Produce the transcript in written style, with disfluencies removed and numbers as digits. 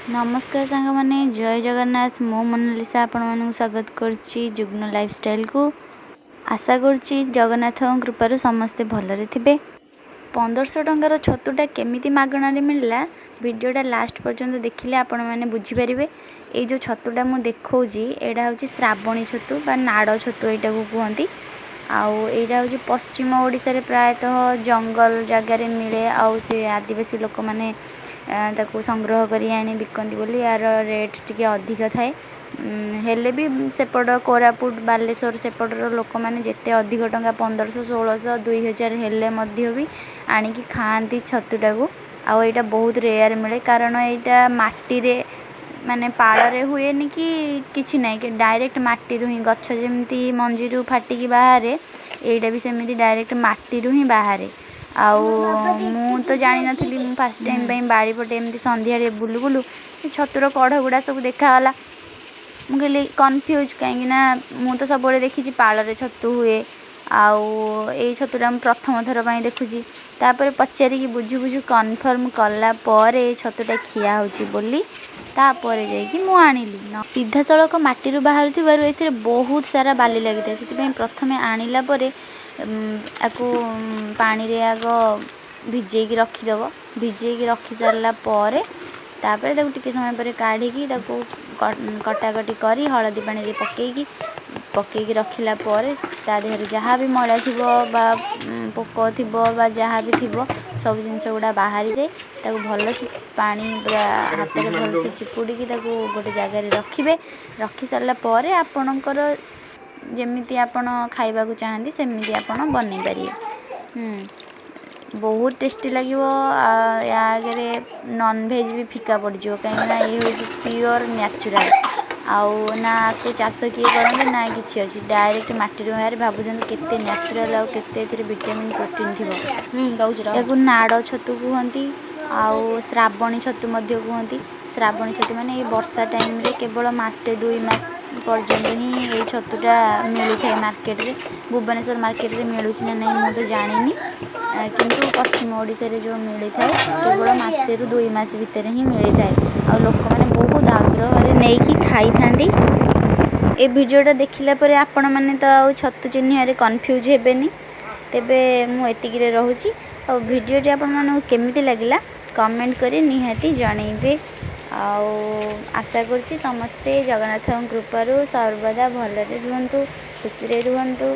नमस्कार सांग माने जय जगन्नाथ मो मोनालिसा आपण मानू स्वागत करछि जुग्न लाइफस्टाइल को। आशा करछि जगन्नाथ कृपारू समस्ते भलरे थिबे। 1500 टंकार छतुटा केमिति मागणारे मिलला वीडियोटा लास्ट पर्यंत देखिले आपण माने बुझी परिबे। ए जो छतुटा मु देखौजी एडा होची श्रावणी छतु बा नाड़ छतु एटा को कहंती। आउ एटा होची पश्चिम ओडिसा रे प्रायतः जंगल जगार मिले। आउ से आदिवासी लोक माने ताकू संग्रह करी आनी बिकंती बोली यार रेट टिके अधिक थाए। हेले भी सेपट कोरापुट बालेश्वर सेपटर लोक मैंने जिते अधिक टंका 1500 1600 2000 हेले मध्य भी आनिकी खाती छतुटा को। आउ एटा बहुत रेयर मिले कारण एटा माटी रे माने पाड़े हुए नि कि किछि नहीं कि डायरेक्ट माटी रु ही गछ जेमती मंजी रु फाटिकी बाहर एटा भी सेमिति डायरेक्ट माटी रु ही बाहर। आउ मु तो जानी नथिली मु फर्स्ट टाइम पे बाड़ी पटे एमती संध्या रे बुलु बुलु छतुर कढ़ गुड़ा सब देखागला। मु कहली कन्फ्यूज कहीं मु तो सब देखी पाଳରେ छतु हुए। आउ ए छतुटा मु प्रथम थर पाई देखुची तापर पचारिकी बुझु बुझु कन्फर्म कला पर ए छतुटा खिया होची बोली तापर जाइकी मु आनिली। सीधा सड़क माटी बाहर थिबारु एथिरे बहुत सारा बाली लगी से प्रथमे आनिला परे आकु पानी रे आग भिजेकी रखीदेव। भिजेकी रखी सारा पर तापर ताकू टिके समय पर काढ़ी ताकू कटाकटी करी हलदी पानी रे पकेकी रखिला पर ता देहरे जहाँ भी मैला थी पोक थी जहाँ भी थी सब जिनस गुड़ा बाहरी जाए ताकू भल से पानी पूरा हाथ में भल से चिपुड़ी गोटे जगार रखिए। रखी सारा पर आपणकर जमीती आपण खाइबा को चाहती सेमती आपण बन पारे। बहुत टेस्टी लगे। या आगे नॉनवेज भी फिका पड़ जाए कहीं ये हूँ प्योर नेचुरल। आउ ना को चाष किए करते ना कि अच्छी डायरेक्ट मटी बाहर भावुँ केते नेचुरल आउ केते विटामिन प्रोटीन थी। नाड़ छतु कहती आउ श्रावणी छतु कहती। श्रावणी छतु माने वर्षा टाइम रे केवल मासे 2 मास पर्यंत ही ये छतुटा मिली थाए मार्केट रे। भुवनेश्वर मार्केट रे मिलूची ना नहीं मु तो जानी किंतु पश्चिम ओडिशा रे जो मिली थाए केवल मासे रु 2 मास भितर ही मिली थाए। आ लोक माने बहुत आग्रह रे नहीं कि खाई थांदी। ए वीडियोटा देखिला परे आपण माने तो आ छतु चिन्ह कन्फ्यूज हेबेनी। तेबे मु एतिकी रे रहूची। और वीडियोटी आपण माने केमिति लागिला कमेंट करी निहाती जणैबे। आउ आशा करछि समस्ते जगन्नाथ कृपारू सर्वदा भलरे रुहंतु खुशी रे रुहंतु।